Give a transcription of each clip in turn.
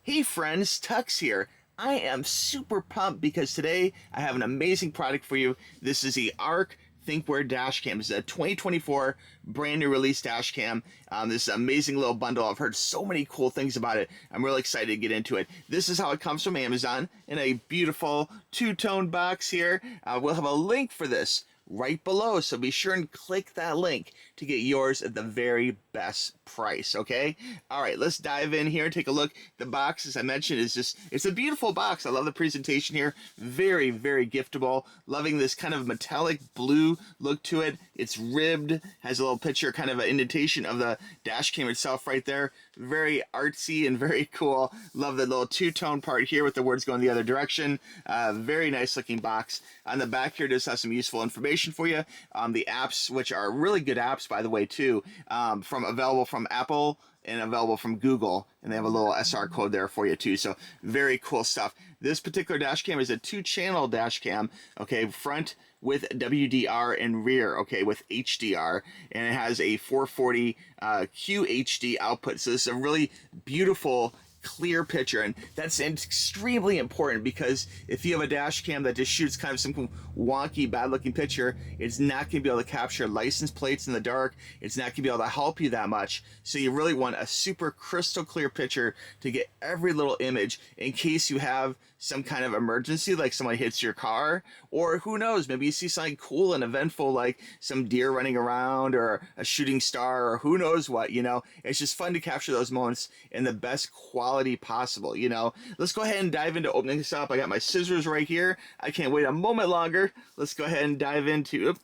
Hey friends, TUXX here. I am super pumped because today I have an amazing product for you. This is the ARC THINKWARE dash cam. This is a 2024 brand new release dash cam. This is an amazing little bundle. I've heard so many cool things about it. I'm really excited to get into it. This is how it comes from Amazon in a beautiful two-tone box here. We'll have a link for this right below, so be sure and click that link to get yours at the very best price. Okay, all right, let's dive in here and take a look. The box, as I mentioned, is just, it's a beautiful box. I love the presentation here. Very giftable. Loving this kind of metallic blue look to it. It's ribbed, has a little picture, kind of an indentation of the dash cam itself right there. Very artsy and very cool. Love the little two-tone part here with the words going the other direction. Very nice looking box. On the back here does have some useful information for you. The apps, which are really good apps, by the way, too, available from Apple and available from Google, and they have a little SR code there for you too. So very cool stuff. This particular dash cam is a two-channel dash cam, okay, front with WDR and rear, okay, with HDR, and it has a 440 QHD output. So this is a really beautiful clear picture, and that's extremely important because if you have a dash cam that just shoots kind of some wonky, bad looking picture, it's not going to be able to capture license plates in the dark. It's not going to be able to help you that much. So you really want a super crystal clear picture to get every little image in case you have some kind of emergency, like someone hits your car, or who knows, maybe you see something cool and eventful like some deer running around or a shooting star or who knows what, you know. It's just fun to capture those moments in the best quality possible, you know. Let's go ahead and dive into opening this up. I got my scissors right here. I can't wait a moment longer. Let's go ahead and dive into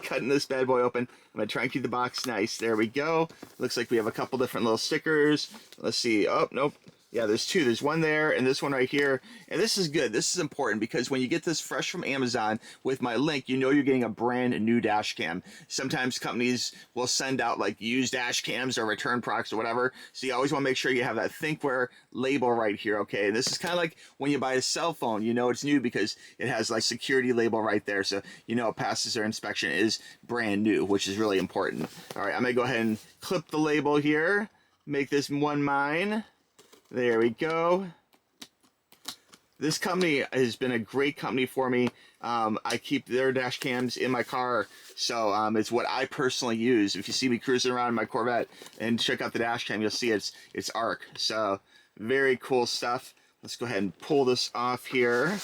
cutting this bad boy open. I'm gonna try and keep the box nice. There we go. Looks like we have a couple different little stickers. Let's see. Oh, nope. Yeah, there's two. There's one there and this one right here. And this is good. This is important because when you get this fresh from Amazon with my link, you know you're getting a brand new dash cam. Sometimes companies will send out like used dash cams or return products or whatever. So you always want to make sure you have that THINKWARE label right here, okay? And this is kind of like when you buy a cell phone, you know it's new because it has like security label right there. So you know it passes their inspection, it is brand new, which is really important. All right, I'm going to go ahead and clip the label here. Make this one mine. There we go. This company has been a great company for me. I keep their dash cams in my car, so it's what I personally use. If you see me cruising around in my Corvette and check out the dash cam, you'll see it's ARC. So very cool stuff. Let's go ahead and pull this off here.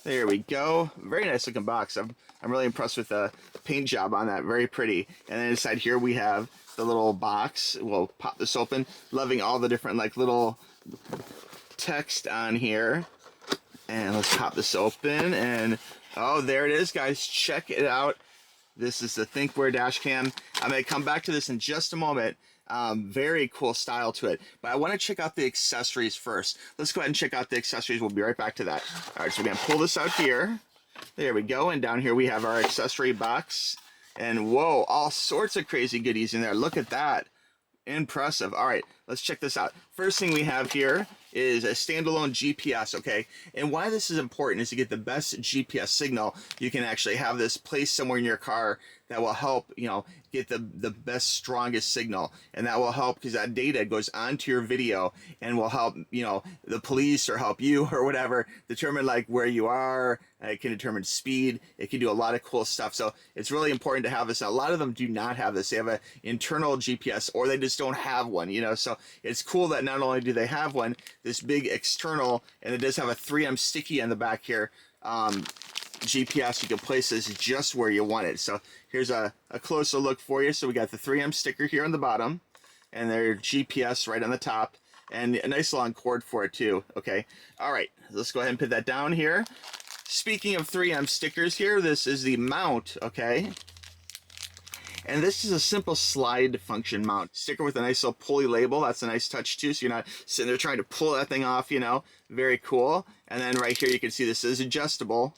There we go. Very nice looking box. I'm really impressed with the paint job on that. Very pretty. And then inside here we have the little box. We'll pop this open. Loving all the different like little text on here. And let's pop this open, and oh, there it is, guys. Check it out. This is the THINKWARE dash cam. I'm going to come back to this in just a moment. Very cool style to it, but I want to check out the accessories first. Let's go ahead and check out the accessories. We'll be right back to that. All right, so we're going to pull this out here. There we go, and down here we have our accessory box. And whoa, all sorts of crazy goodies in there. Look at that. Impressive. All right, let's check this out. First thing we have here is a standalone GPS, okay? And why this is important is to get the best GPS signal. You can actually have this placed somewhere in your car that will help, you know, get the best, strongest signal. And that will help because that data goes onto your video and will help, you know, the police or help you or whatever determine like where you are. It can determine speed. It can do a lot of cool stuff. So it's really important to have this. A lot of them do not have this. They have an internal GPS or they just don't have one, you know. So it's cool that not only do they have one, this big external, and it does have a 3M sticky on the back here. GPS, you can place this just where you want it. So here's a closer look for you. So we got the 3M sticker here on the bottom, and their GPS right on the top, and a nice long cord for it too. Okay, all right, let's go ahead and put that down here. Speaking of 3M stickers here, this is the mount, okay? And this is a simple slide function mount. Sticker with a nice little pulley label. That's a nice touch too, so you're not sitting there trying to pull that thing off, you know. Very cool. And then right here you can see this is adjustable.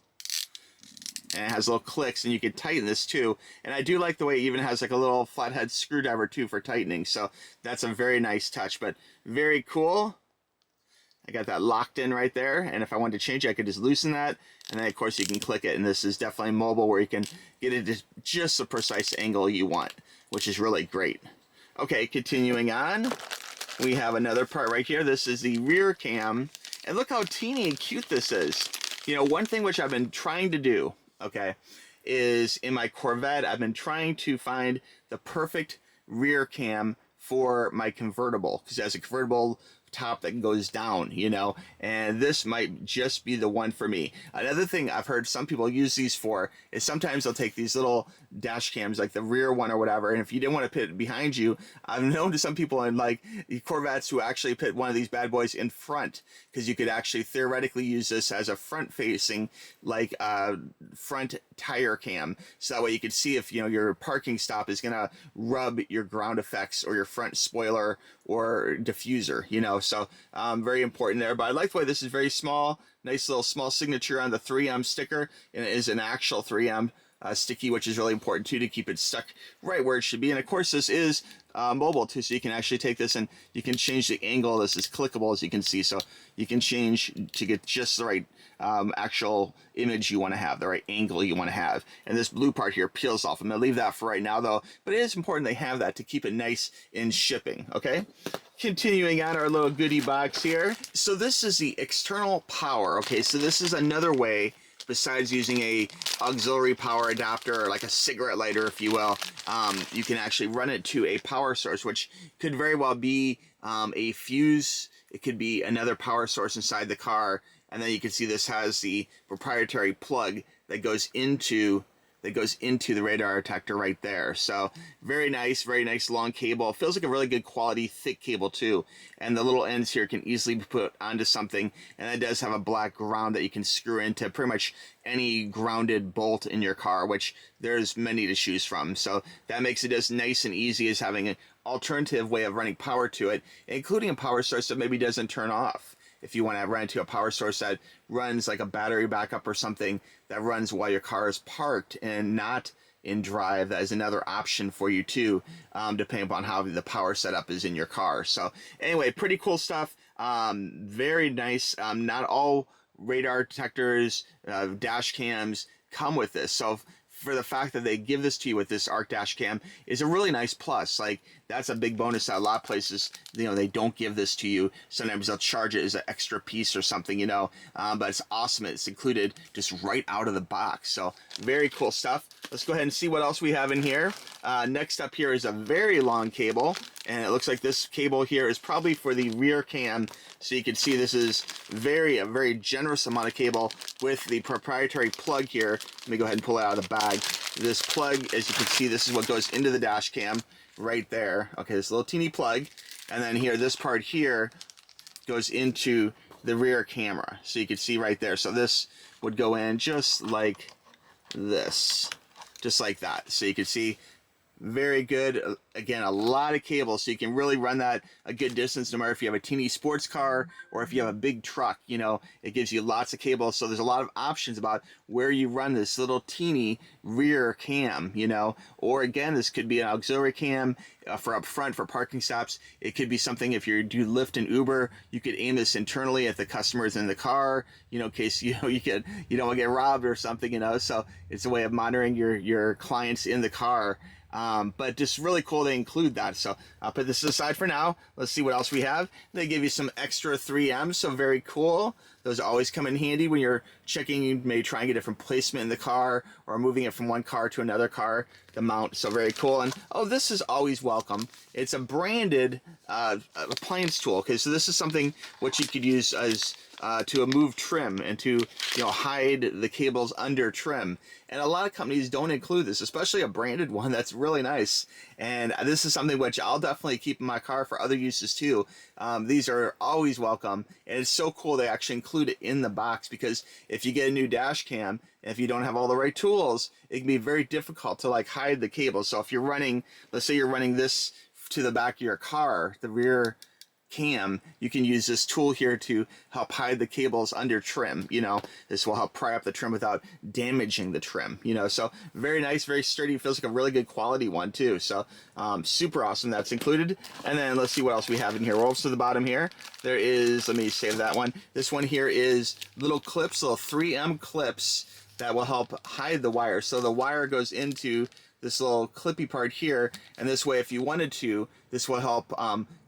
And it has little clicks, and you can tighten this too. And I do like the way it even has like a little flathead screwdriver too for tightening. So that's a very nice touch, but very cool. I got that locked in right there, and if I wanted to change it, I could just loosen that, and then of course you can click it, and this is definitely mobile where you can get it to just the precise angle you want, which is really great. Okay, continuing on. we have another part right here. This is the rear cam. And look how teeny and cute this is. You know, one thing which I've been trying to do, okay, is in my Corvette, I've been trying to find the perfect rear cam for my convertible, because it has a convertible top that goes down, you know, and this might just be the one for me. Another thing I've heard some people use these for is sometimes they'll take these little dash cams, like the rear one or whatever, and if you didn't want to put it behind you, I've known to some people in like Corvettes who actually put one of these bad boys in front, because you could actually theoretically use this as a front facing, like front tire cam, so that way you could see if, you know, your parking stop is gonna rub your ground effects or your front spoiler or diffuser, you know. So very important there. But I like the way this is very small, nice little small signature on the 3M sticker, and it is an actual 3M sticky, which is really important too, to keep it stuck right where it should be. And of course this is mobile too, so you can actually take this and you can change the angle. This is clickable, as you can see, so you can change to get just the right actual image you want to have, the right angle you want to have. And this blue part here peels off. I'm going to leave that for right now though, but it is important they have that to keep it nice in shipping. Okay, continuing on our little goodie box here. So this is the external power. Okay, so this is another way, besides using a auxiliary power adapter, or like a cigarette lighter, if you will, you can actually run it to a power source, which could very well be a fuse. It could be another power source inside the car. And then you can see this has the proprietary plug that goes into the radar detector right there. So very nice long cable. It feels like a really good quality thick cable too. And the little ends here can easily be put onto something, and it does have a black ground that you can screw into pretty much any grounded bolt in your car, which there's many to choose from. So that makes it as nice and easy as having an alternative way of running power to it, including a power source that maybe doesn't turn off. If you want to run into a power source that runs like a battery backup or something that runs while your car is parked and not in drive, that is another option for you too, depending upon how the power setup is in your car. So anyway, pretty cool stuff. Very nice. Not all radar detectors, dash cams come with this. So for the fact that they give this to you with this ARC dash cam is a really nice plus. Like, that's a big bonus that a lot of places, you know, they don't give this to you. Sometimes they'll charge it as an extra piece or something, you know, but it's awesome. It's included just right out of the box. So very cool stuff. Let's go ahead and see what else we have in here. Next up here is a very long cable, and it looks like this cable here is probably for the rear cam. So you can see this is a very generous amount of cable with the proprietary plug here. Let me go ahead and pull it out of the bag. This plug, as you can see, this is what goes into the dash cam right there. Okay, this little teeny plug, and then here, this part here goes into the rear camera. So you can see right there. So this would go in just like this, just like that. So you can see, very good. Again, a lot of cable, so you can really run that a good distance, no matter if you have a teeny sports car or if you have a big truck. You know, it gives you lots of cable, so there's a lot of options about where you run this little teeny rear cam, you know. Or again, this could be an auxiliary cam for up front for parking stops. It could be something if you do Lyft and Uber, you could aim this internally at the customers in the car, you know, in case you don't want to get robbed or something, you know. So it's a way of monitoring your clients in the car. But just really cool they include that. So I'll put this aside for now. Let's see what else we have. They give you some extra 3Ms, so very cool. Those always come in handy when you're checking. You may try and get different placement in the car or moving it from one car to another car to mount. So very cool. And oh, this is always welcome. It's a branded appliance tool. Okay, so this is something which you could use as to move trim and to, you know, hide the cables under trim. And a lot of companies don't include this, especially a branded one. That's really nice. And this is something which I'll definitely keep in my car for other uses too. These are always welcome, and it's so cool they actually include it in the box, because if you get a new dash cam, and if you don't have all the right tools, it can be very difficult to like hide the cables. So if you're running, let's say you're running this to the back of your car, the rear cam, you can use this tool here to help hide the cables under trim. You know, this will help pry up the trim without damaging the trim, you know. So very nice, very sturdy, feels like a really good quality one too. So super awesome that's included. And then let's see what else we have in here. Rolls to the bottom here, there is, let me save that one. This one here is little clips, little 3M clips that will help hide the wire. So the wire goes into this little clippy part here, and this way if you wanted to, this will help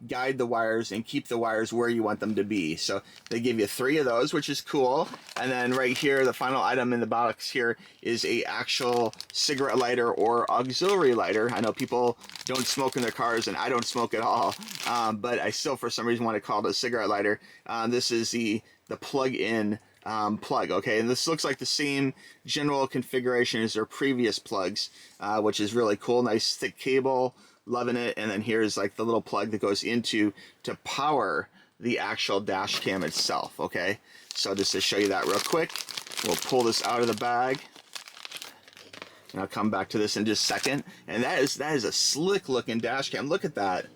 guide the wires and keep the wires where you want them to be. So they give you 3 of those, which is cool. And then right here, the final item in the box here is a actual cigarette lighter or auxiliary lighter. I know people don't smoke in their cars, and I don't smoke at all, but I still for some reason want to call it a cigarette lighter. This is the plug-in plug, okay, and this looks like the same general configuration as their previous plugs, which is really cool. Nice thick cable, loving it. And then here's like the little plug that goes into to power the actual dash cam itself. Okay, so just to show you that real quick, we'll pull this out of the bag, and I'll come back to this in just a second. And that is a slick looking dash cam. Look at that.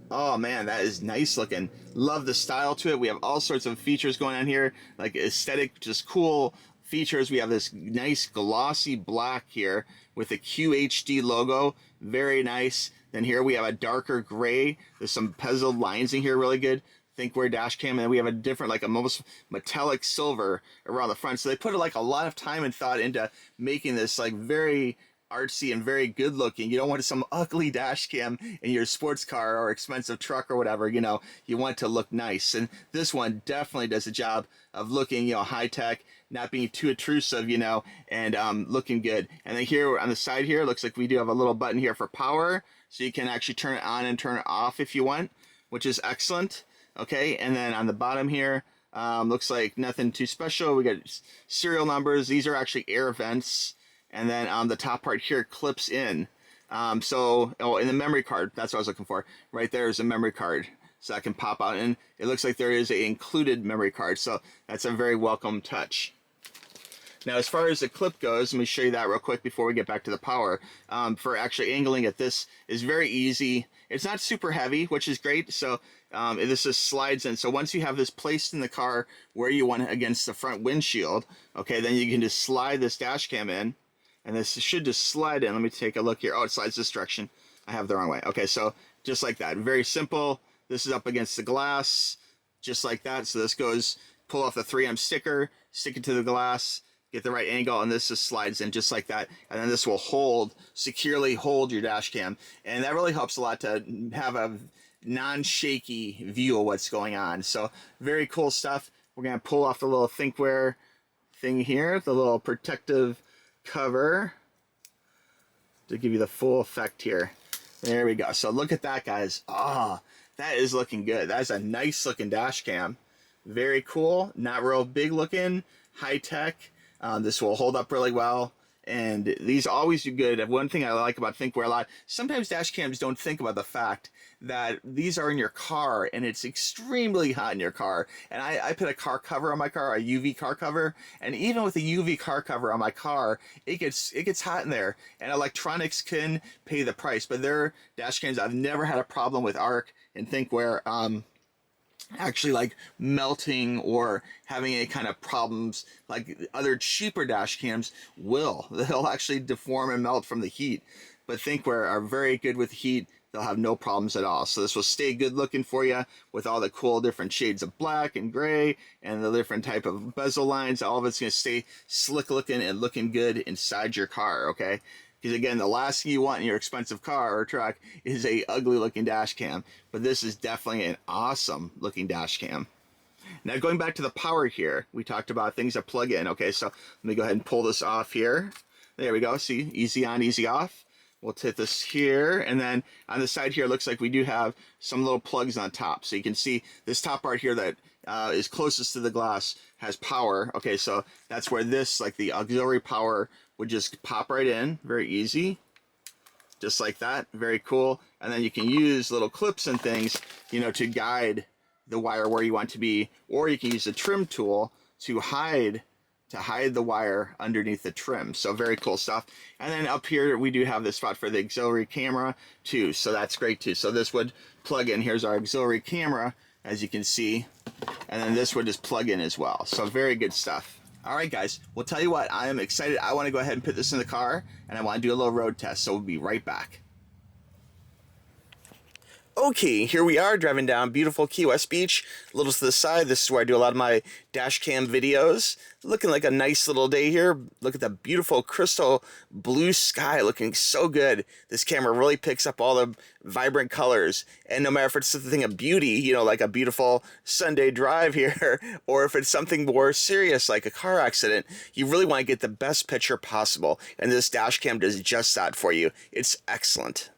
Oh man, that is nice looking. Love the style to it. We have all sorts of features going on here, like aesthetic, just cool features. We have this nice glossy black here with the QHD logo. Very nice. Then here we have a darker gray. There's some bezeled lines in here, really good. THINKWARE dash cam. And then we have a different, like a almost metallic silver around the front. So they put like a lot of time and thought into making this like very artsy and very good looking. You don't want some ugly dash cam in your sports car or expensive truck or whatever, you know. You want to look nice, and this one definitely does a job of looking, you know, high tech, not being too intrusive, you know, and looking good. And then here on the side here, looks like we do have a little button here for power, so you can actually turn it on and turn it off if you want, which is excellent. Okay, and then on the bottom here, looks like nothing too special. We got serial numbers. These are actually air vents. And then on the top part here clips in. In the memory card, that's what I was looking for. Right there is a memory card. So that can pop out, and it looks like there is a included memory card. So that's a very welcome touch. Now, as far as the clip goes, let me show you that real quick before we get back to the power. For actually angling it, this is very easy. It's not super heavy, which is great. So this just slides in. So once you have this placed in the car where you want it against the front windshield, okay, then you can just slide this dash cam in. And this should just slide in. Let me take a look here. Oh, it slides this direction. I have it the wrong way. Okay, so just like that. Very simple. This is up against the glass, just like that. So this goes, pull off the 3M sticker, stick it to the glass, get the right angle, and this just slides in just like that. And then this will securely hold your dash cam. And that really helps a lot to have a non-shaky view of what's going on. So very cool stuff. We're going to pull off the little THINKWARE thing here, the little protective cover to give you the full effect here. There we go. So look at that, guys. Ah, that is looking good. That is a nice looking dash cam. Very cool. Not real big looking, high tech. This will hold up really well. And these always do good. One thing I like about THINKWARE a lot, sometimes dash cams don't think about the fact that these are in your car and it's extremely hot in your car. And I put a car cover on my car, a UV car cover, and even with a UV car cover on my car, it gets hot in there. And electronics can pay the price, but their dash cams, I've never had a problem with ARC and THINKWARE actually like melting or having any kind of problems like other cheaper dash cams will. They'll actually deform and melt from the heat, but THINKWARE are very good with heat. They'll have no problems at all. So this will stay good looking for you with all the cool different shades of black and gray and the different type of bezel lines. All of it's going to stay slick looking and looking good inside your car, okay? Because again, the last thing you want in your expensive car or truck is a ugly looking dash cam. But this is definitely an awesome looking dash cam. Now going back to the power here, we talked about things that plug in. Okay, so let me go ahead and pull this off here. There we go. See, easy on, easy off. We'll hit this here, and then on the side here, it looks like we do have some little plugs on top. So you can see this top part here that is closest to the glass has power. Okay, so that's where this, like the auxiliary power, would just pop right in. Very easy. Just like that. Very cool. And then you can use little clips and things, you know, to guide the wire where you want to be, or you can use the trim tool to hide the wire underneath the trim. So very cool stuff. And then up here we do have this spot for the auxiliary camera too, so that's great too. So this would plug in. Here's our auxiliary camera, as you can see, and then this would just plug in as well. So very good stuff. All right, guys, we'll tell you what, I am excited. I want to go ahead and put this in the car, and I want to do a little road test, so we'll be right back. Okay, here we are driving down beautiful Key West Beach, a little to the side. This is where I do a lot of my dash cam videos. Looking like a nice little day here. Look at the beautiful crystal blue sky, looking so good. This camera really picks up all the vibrant colors. And no matter if it's something of beauty, you know, like a beautiful Sunday drive here, or if it's something more serious like a car accident, you really want to get the best picture possible. And this dash cam does just that for you. It's excellent.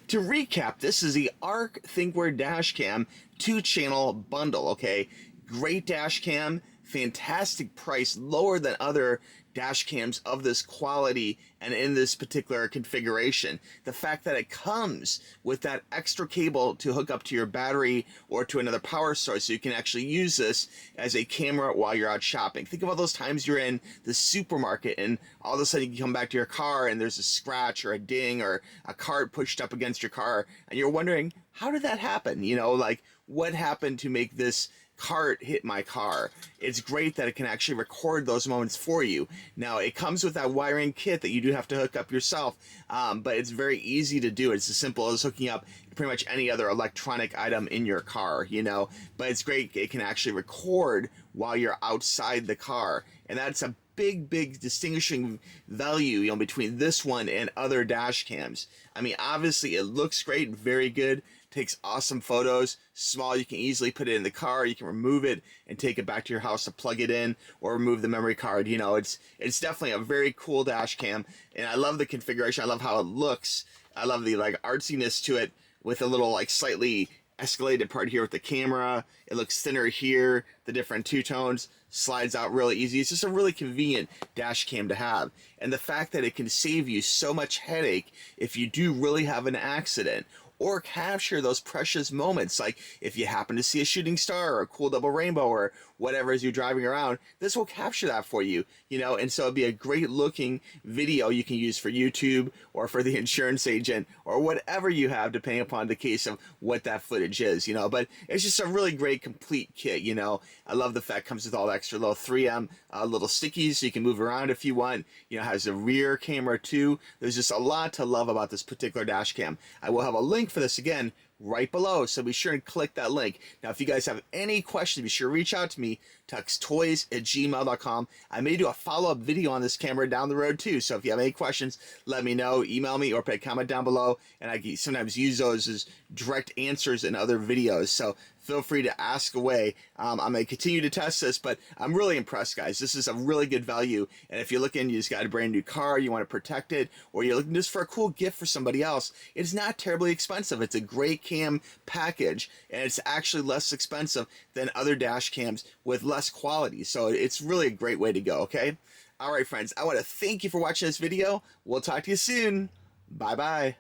To recap, this is the ARC THINKWARE dash cam 2-channel bundle, okay? Great dash cam, fantastic price, lower than other dash cams of this quality and in this particular configuration. The fact that it comes with that extra cable to hook up to your battery or to another power source, so you can actually use this as a camera while you're out shopping. Think of all those times you're in the supermarket and all of a sudden you come back to your car and there's a scratch or a ding or a card pushed up against your car and you're wondering, how did that happen? You know, like, what happened to make this cart hit my car? It's great that it can actually record those moments for you. Now, it comes with that wiring kit that you do have to hook up yourself, but it's very easy to do. It's as simple as hooking up pretty much any other electronic item in your car, you know, but it's great. It can actually record while you're outside the car, and that's a big distinguishing value, you know, between this one and other dash cams. I mean, obviously it looks great, very good, takes awesome photos, small, you can easily put it in the car, you can remove it and take it back to your house to plug it in or remove the memory card. You know, it's definitely a very cool dash cam, and I love the configuration. I love how it looks. I love the like artsiness to it with a little like slightly escalated part here with the camera. It looks thinner here, the different two-tones, slides out really easy. It's just a really convenient dash cam to have. And the fact that it can save you so much headache if you do really have an accident, or capture those precious moments, like if you happen to see a shooting star or a cool double rainbow or whatever as you're driving around, this will capture that for you, you know, and so it'd be a great looking video you can use for YouTube or for the insurance agent or whatever you have, depending upon the case of what that footage is, you know. But it's just a really great complete kit, you know. I love the fact it comes with all the extra little 3M little stickies so you can move around if you want. You know, it has a rear camera too. There's just a lot to love about this particular dash cam. I will have a link for this again right below, so be sure and click that link. Now, if you guys have any questions, be sure to reach out to me, tuxtoys@gmail.com. I may do a follow-up video on this camera down the road too, so if you have any questions, let me know, email me, or put a comment down below, and I sometimes use those as direct answers in other videos, so feel free to ask away. I'm going to continue to test this, but I'm really impressed, guys. This is a really good value, and if you're looking, you just got a brand new car, you want to protect it, or you're looking just for a cool gift for somebody else, it's not terribly expensive. It's a great cam package, and it's actually less expensive than other dash cams with less quality, so it's really a great way to go, okay? All right, friends, I want to thank you for watching this video. We'll talk to you soon. Bye-bye.